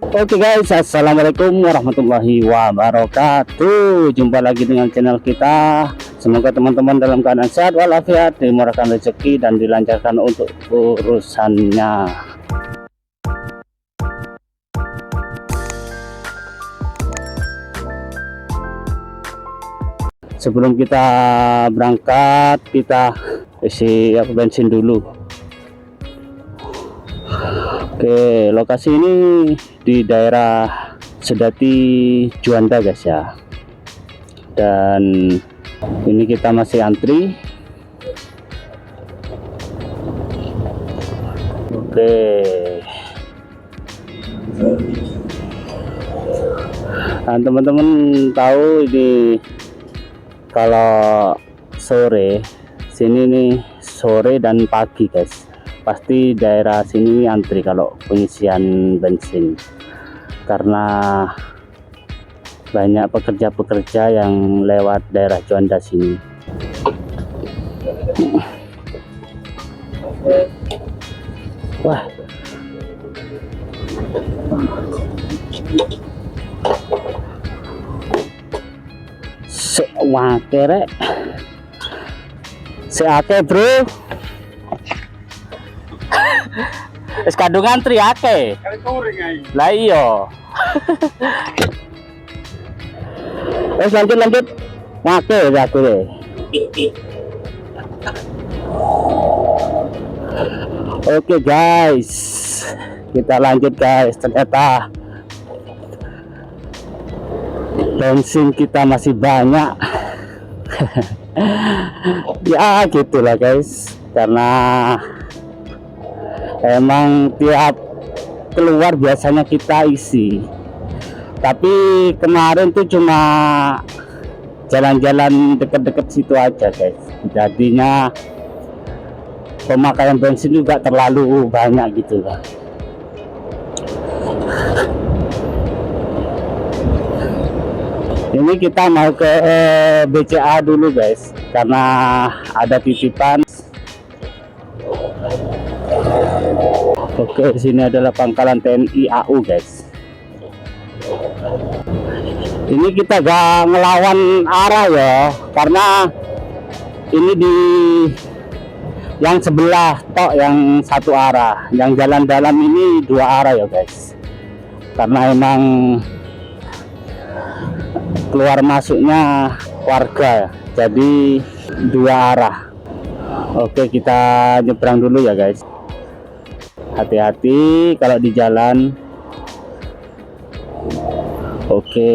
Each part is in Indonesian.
Oke guys, assalamualaikum warahmatullahi wabarakatuh. Jumpa lagi dengan channel kita. Semoga teman-teman dalam keadaan sehat walafiat, dimurahkan rezeki dan dilancarkan untuk urusannya. Sebelum kita berangkat, kita isi bensin dulu. Oke, lokasi ini di daerah Sedati Juanda guys ya. Dan ini kita masih antri. Oke. Nah, teman-teman tahu ini kalau sore sini nih, sore dan pagi guys, pasti daerah sini antri kalau pengisian bensin karena banyak pekerja-pekerja yang lewat daerah Juanda sini. Wah, seake rek, seake bro. Wis kadung antri akeh. Lah iya. Wis lanjut. Akeh aku deh. Oke guys. Kita lanjut guys. Ternyata bensin kita masih banyak. Ya gitulah guys. Karena emang tiap keluar biasanya kita isi, tapi kemarin tuh cuma jalan-jalan deket-deket situ aja guys, jadinya pemakaian bensin juga terlalu banyak gitu lah. Ini kita mau ke BCA dulu guys, karena ada titipan. Oke, sini adalah pangkalan TNI AU guys. Ini kita gak ngelawan arah ya, karena ini di yang sebelah tok yang satu arah, yang jalan dalam ini dua arah ya guys. Karena emang keluar masuknya warga, jadi dua arah. Oke, kita nyebrang dulu ya guys. Hati-hati kalau di jalan. Oke.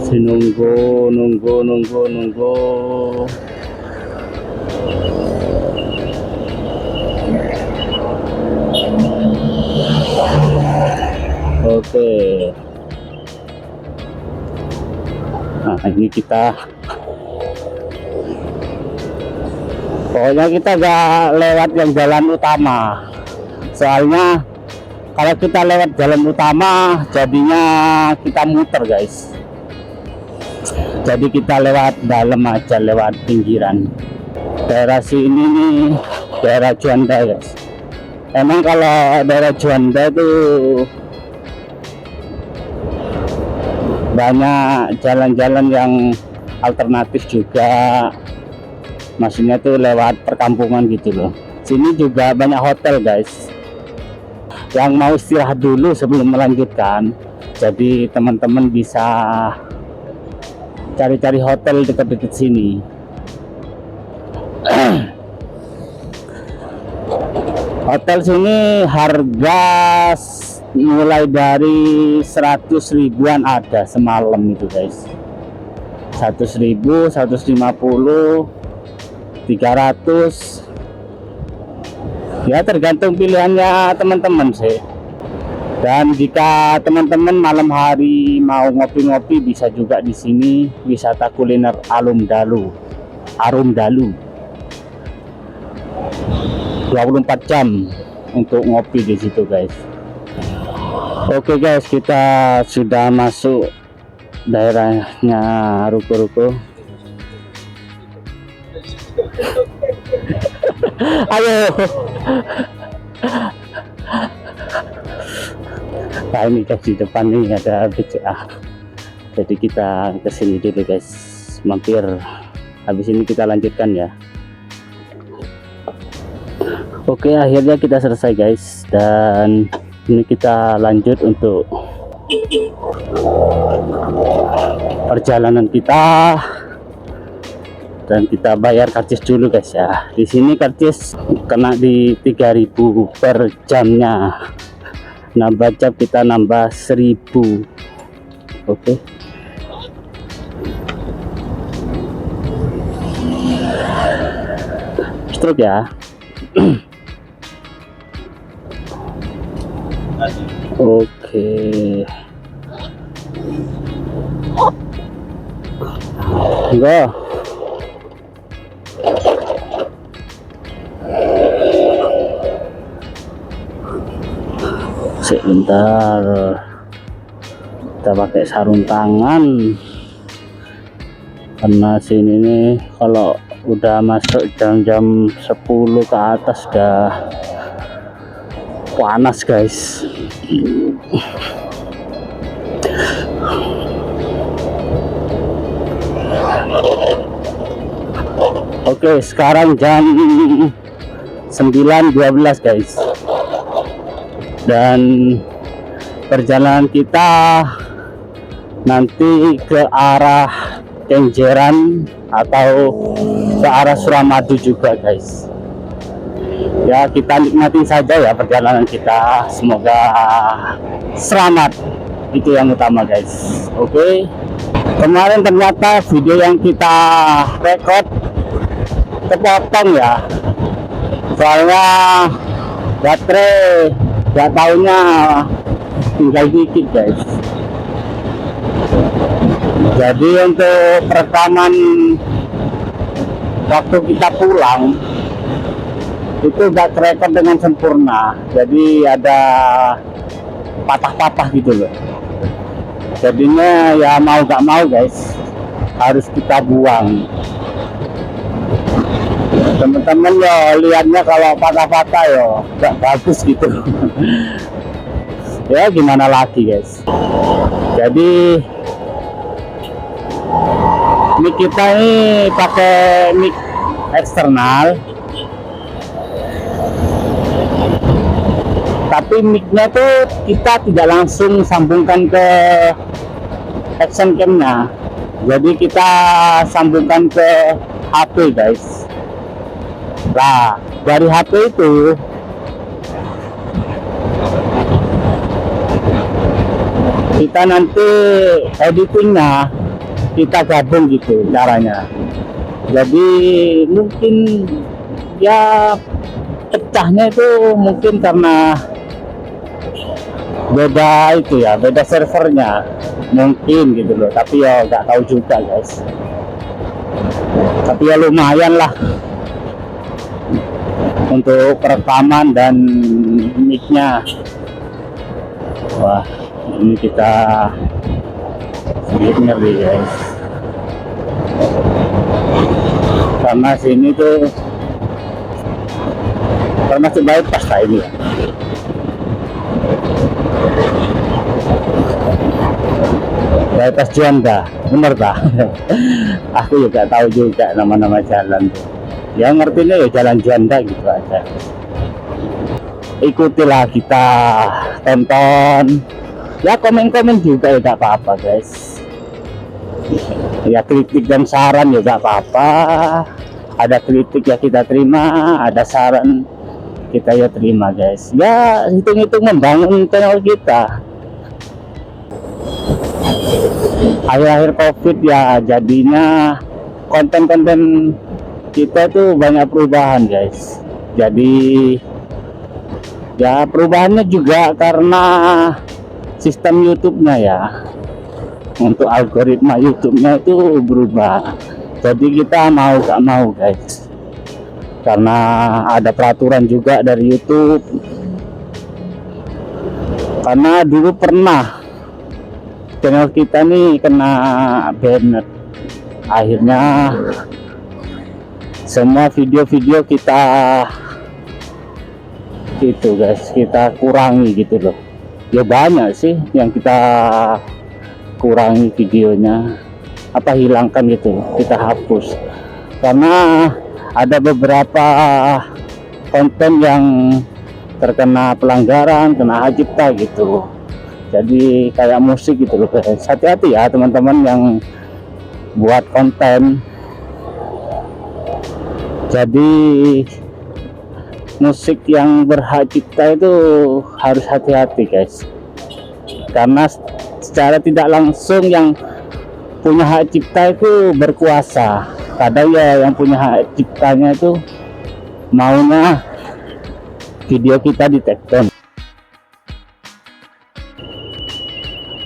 Si nunggu. Oke. Nah, ini kita pokoknya kita gak lewat yang jalan utama, soalnya kalau kita lewat jalan utama jadinya kita muter guys, jadi kita lewat dalam aja, lewat pinggiran. Daerah sini nih daerah Juanda guys. Emang kalau daerah Juanda itu banyak jalan-jalan yang alternatif juga, maksudnya tuh lewat perkampungan gitu loh. Sini juga banyak hotel guys. Yang mau istirahat dulu sebelum melanjutkan, jadi teman-teman bisa cari-cari hotel dekat-dekat sini. Hotel sini harga mulai dari 100 ribuan ada semalam itu guys. 100 ribu, 150, 300 ya, tergantung pilihannya teman-teman sih. Dan jika teman-teman malam hari mau ngopi-ngopi, bisa juga di sini, wisata kuliner Arum Dalu 24 jam untuk ngopi di situ guys. Oke guys, kita sudah masuk daerahnya ruko-ruko. Ayo. Nah ini guys, di depan ini ada BCA, jadi kita kesini dulu guys, mampir, habis ini kita lanjutkan ya. Oke, akhirnya kita selesai guys, dan ini kita lanjut untuk perjalanan kita, dan kita bayar karcis dulu guys ya. Di sini karcis kena di 3.000 per jamnya, nambah jam kita nambah 1.000. Oke. Stroke ya. Oke. Enggak. Sebentar, kita pakai sarung tangan karena sini nih kalau udah masuk jam-jam 10 ke atas udah panas guys. Oke, sekarang jam 9.12 guys, dan perjalanan kita nanti ke arah Kenjeran atau ke arah Suramadu juga guys. Ya, kita nikmatin saja ya perjalanan kita, semoga selamat, itu yang utama guys. Oke. Kemarin ternyata video yang kita record kepotong ya, soalnya baterai gak taunya tinggal dikit guys. Jadi untuk perekaman waktu kita pulang itu gak terekam dengan sempurna, jadi ada patah-patah gitu loh. Jadinya ya mau gak mau guys, harus kita buang. Teman-teman ya lihatnya kalau patah-patah ya gak bagus gitu. Ya gimana lagi guys. Jadi mic kita ini pakai mic eksternal, tapi micnya tuh kita tidak langsung sambungkan ke action cam-nya, jadi kita sambungkan ke HP guys. Nah dari HP itu kita nanti editingnya kita gabung gitu caranya. Jadi mungkin ya pecahnya itu mungkin karena beda itu ya, beda servernya mungkin gitu loh, tapi ya nggak tahu juga guys. Tapi ya lumayan lah untuk perekaman dan mic-nya. Wah ini kita sedikit ngeri guys, karena sini tuh termasuk bypass lah ini. Bypass Juanda, bener tak? Aku juga tahu juga nama-nama jalan tuh. Ya ngertinya ya jalan Juanda gitu aja. Ikutilah kita, tonton. Ya komen-komen juga ya gak apa-apa guys. Ya kritik dan saran ya gak apa-apa. Ada kritik ya kita terima, ada saran kita ya terima guys. Ya hitung-hitung membangun channel kita. Akhir-akhir COVID ya jadinya konten-konten kita tuh banyak perubahan guys. Jadi ya perubahannya juga karena sistem YouTube-nya ya. Untuk algoritma YouTube-nya itu berubah. Jadi kita mau gak mau guys, karena ada peraturan juga dari YouTube. Karena dulu pernah channel kita nih kena banner. Akhirnya semua video-video kita gitu guys, kita kurangi gitu loh. Ya banyak sih yang kita kurangi videonya, apa hilangkan gitu, kita hapus karena ada beberapa konten yang terkena pelanggaran, kena hak cipta gitu. Jadi kayak musik gitu loh guys. Hati-hati ya teman-teman yang buat konten. Jadi musik yang berhak cipta itu harus hati-hati guys, karena secara tidak langsung yang punya hak cipta itu berkuasa. Kadang ya yang punya hak ciptanya itu maunya video kita di take down.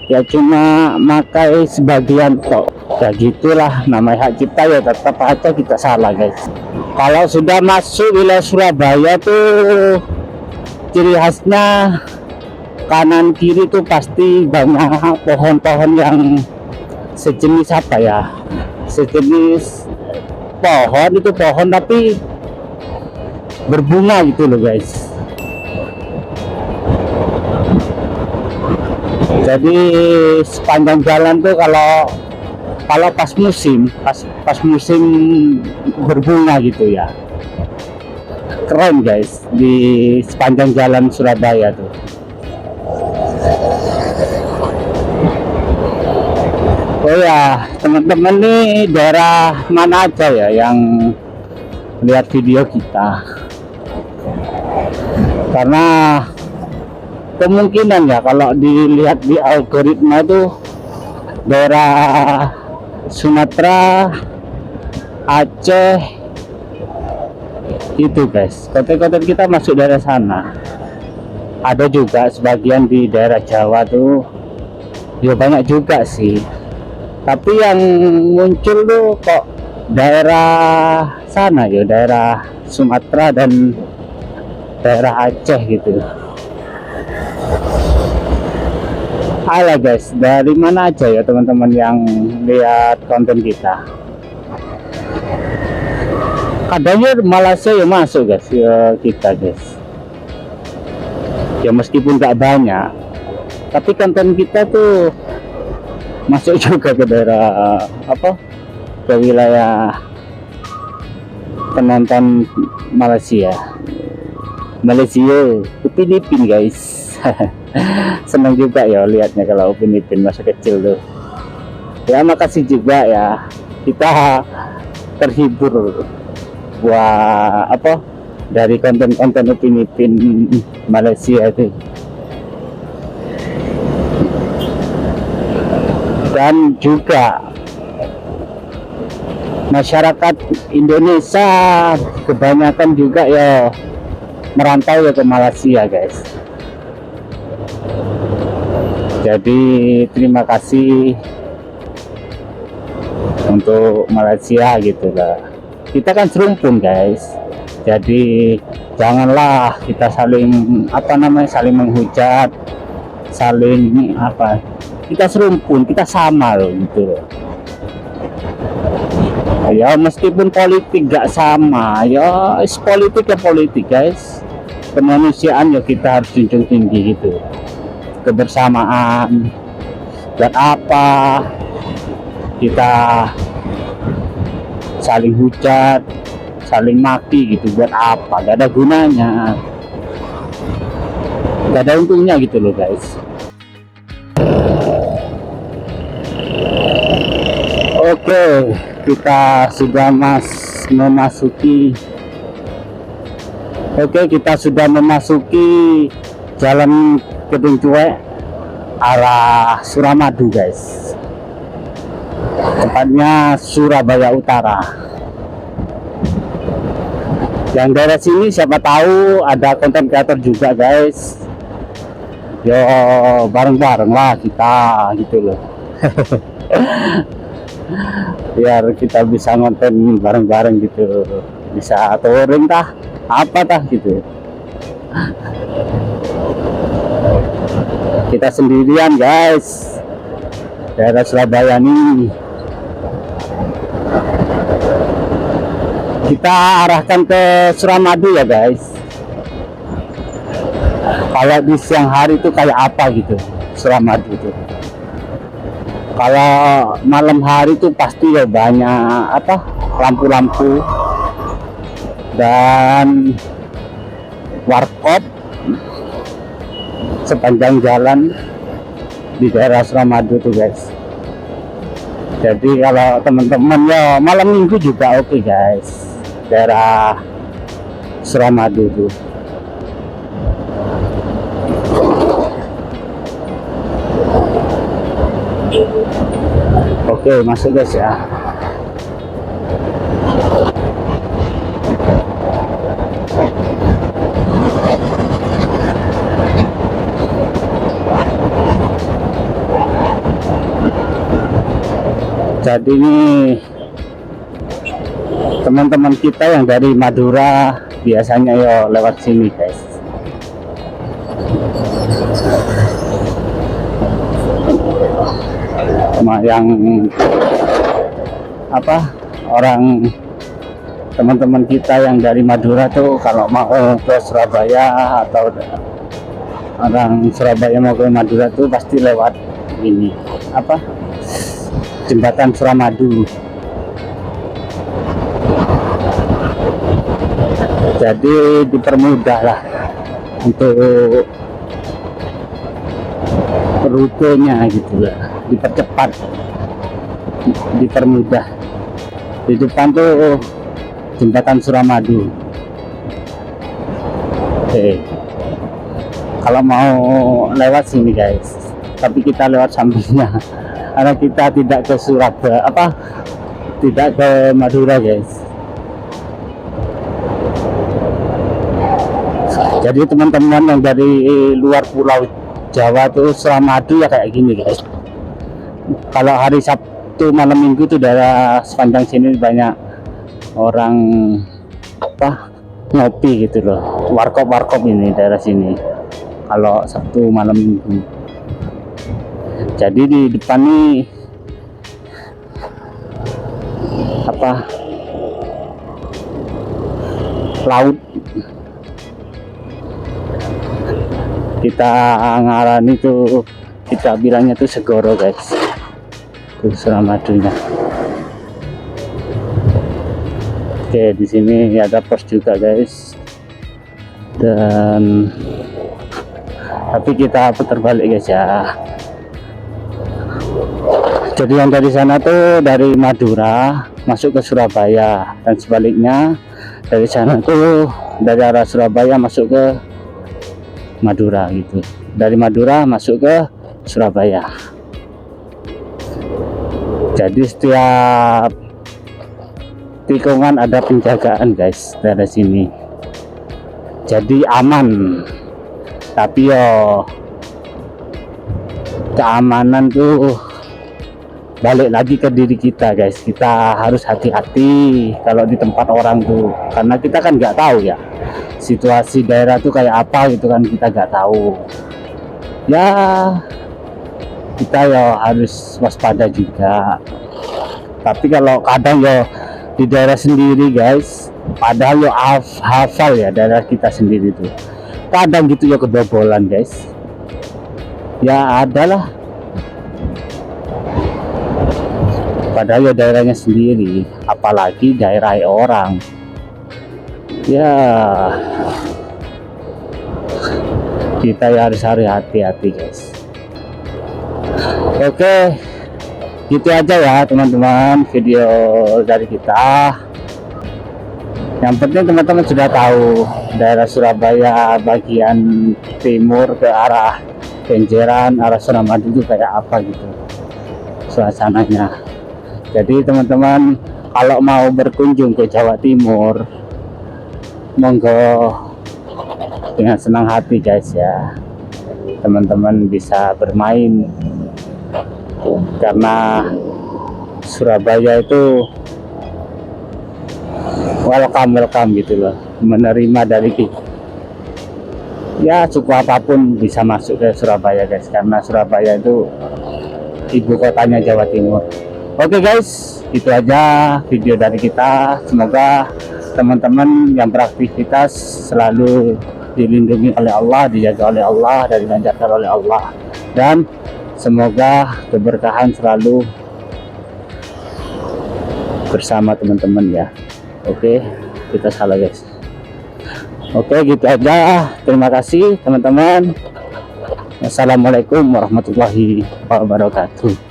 Ya cuma makai sebagian kok, ya gitulah, namanya hak cipta ya tetap aja kita salah guys. Kalau sudah masuk wilayah Surabaya tuh ciri khasnya kanan kiri tuh pasti banyak pohon-pohon yang sejenis apa ya, sejenis pohon, itu pohon tapi berbunga gitu loh guys. Jadi sepanjang jalan tuh kalau pas musim berbunga gitu ya, keren guys di sepanjang jalan Surabaya tuh. Oh ya teman-teman, nih daerah mana aja ya yang lihat video kita, karena kemungkinan ya kalau dilihat di algoritma itu daerah Sumatera, Aceh itu guys, konten-konten kita masuk daerah sana. Ada juga sebagian di daerah Jawa tuh ya, banyak juga sih, tapi yang muncul tuh kok daerah sana ya, daerah Sumatera dan daerah Aceh gitu. Halo guys, dari mana aja ya teman-teman yang lihat konten kita? Kadangnya Malaysia ya masuk guys ya, kita guys ya, meskipun nggak banyak tapi konten kita tuh masuk juga ke daerah apa, ke wilayah penonton Malaysia, Upin Ipin guys. Senang juga ya lihatnya kalau Upin Ipin masa kecil tuh ya. Makasih juga ya, kita terhibur buat apa dari konten-konten Upin Ipin Malaysia itu. Dan juga masyarakat Indonesia kebanyakan juga ya merantau ya ke Malaysia guys. Jadi terima kasih untuk Malaysia gitu lah. Kita kan serumpun guys, jadi janganlah kita saling apa namanya, saling menghujat, saling apa, kita serumpun, kita sama loh gitu loh. Ya meskipun politik gak sama ya, politik ya politik guys, kemanusiaan ya kita harus junjung tinggi gitu, kebersamaan. Buat apa kita saling hujat, saling maki gitu, buat apa? Gak ada gunanya, gak ada untungnya gitu loh guys. Oke, kita sudah memasuki Jalan Kedung Cuek arah Suramadu guys, tempatnya Surabaya Utara. Yang daerah sini siapa tahu ada konten kreator juga guys, yo bareng-bareng lah kita gitu loh. Biar kita bisa ngonten bareng-bareng gitu, bisa touring tah apa tah gitu. Kita sendirian guys, daerah Surabaya ini kita arahkan ke Suramadu ya guys. Kalau di siang hari itu kayak apa gitu Suramadu itu. Kalau malam hari itu pasti ya banyak apa lampu-lampu dan warkop sepanjang jalan di daerah Suramadu tuh guys. Jadi kalau teman-teman ya malam minggu juga oke guys, daerah Suramadu tuh. Oke, masuk guys ya. Jadi ini teman-teman kita yang dari Madura biasanya yo lewat sini guys. Cuma yang apa orang teman-teman kita yang dari Madura tuh kalau mau ke Surabaya atau orang Surabaya mau ke Madura tuh pasti lewat ini apa jembatan Suramadu. Jadi dipermudah lah untuk rutenya gitu lah, dipercepat, dipermudah. Di depan tuh jembatan Suramadu. Oke, kalau mau lewat sini guys, tapi kita lewat sampingnya karena kita tidak ke Surabaya apa tidak ke Madura guys. Jadi teman-teman yang dari luar pulau Jawa tuh Suramadu ya kayak gini guys. Kalau hari Sabtu malam minggu tuh daerah sepanjang sini banyak orang apa ngopi gitu loh, warkop ini daerah sini kalau Sabtu malam minggu. Jadi di depan nih apa laut, kita ngarani tuh, kita bilangnya tuh Segoro guys, tuh Suramadunya. Oke, di sini ada pos juga guys, dan tapi kita putar balik guys ya. Jadi yang dari sana tuh dari Madura masuk ke Surabaya, dan sebaliknya dari sana tuh dari arah Surabaya masuk ke Madura gitu, dari Madura masuk ke Surabaya. Jadi setiap tikungan ada penjagaan guys dari sini, jadi aman. Tapi yo keamanan tuh balik lagi ke diri kita guys. Kita harus hati-hati kalau di tempat orang tuh, karena kita kan nggak tahu ya situasi daerah tuh kayak apa gitu kan, kita nggak tahu ya. Kita ya harus waspada juga. Tapi kalau kadang ya di daerah sendiri guys, padahal ya hafal ya daerah kita sendiri tuh, kadang gitu ya kebobolan guys. Ya adalah, padahal ya daerahnya sendiri, apalagi daerah orang. Ya kita ya harus hati-hati guys. Oke, gitu aja ya teman-teman video dari kita. Yang penting teman-teman sudah tahu daerah Surabaya bagian timur ke arah Kenjeran, arah Suramadu itu kayak apa gitu suasananya. Jadi teman-teman kalau mau berkunjung ke Jawa Timur, monggo dengan senang hati guys ya. Teman-teman bisa bermain, karena Surabaya itu welcome gitu loh, menerima dari ya suku apapun bisa masuk ke Surabaya guys, karena Surabaya itu ibu kotanya Jawa Timur. Oke guys, itu aja video dari kita. Semoga teman-teman yang beraktivitas selalu dilindungi oleh Allah, dijaga oleh Allah, dan dilancarkan oleh Allah, dan semoga keberkahan selalu bersama teman-teman ya. Oke, kita salah guys. Oke, gitu aja. Terima kasih teman-teman. Assalamualaikum warahmatullahi wabarakatuh.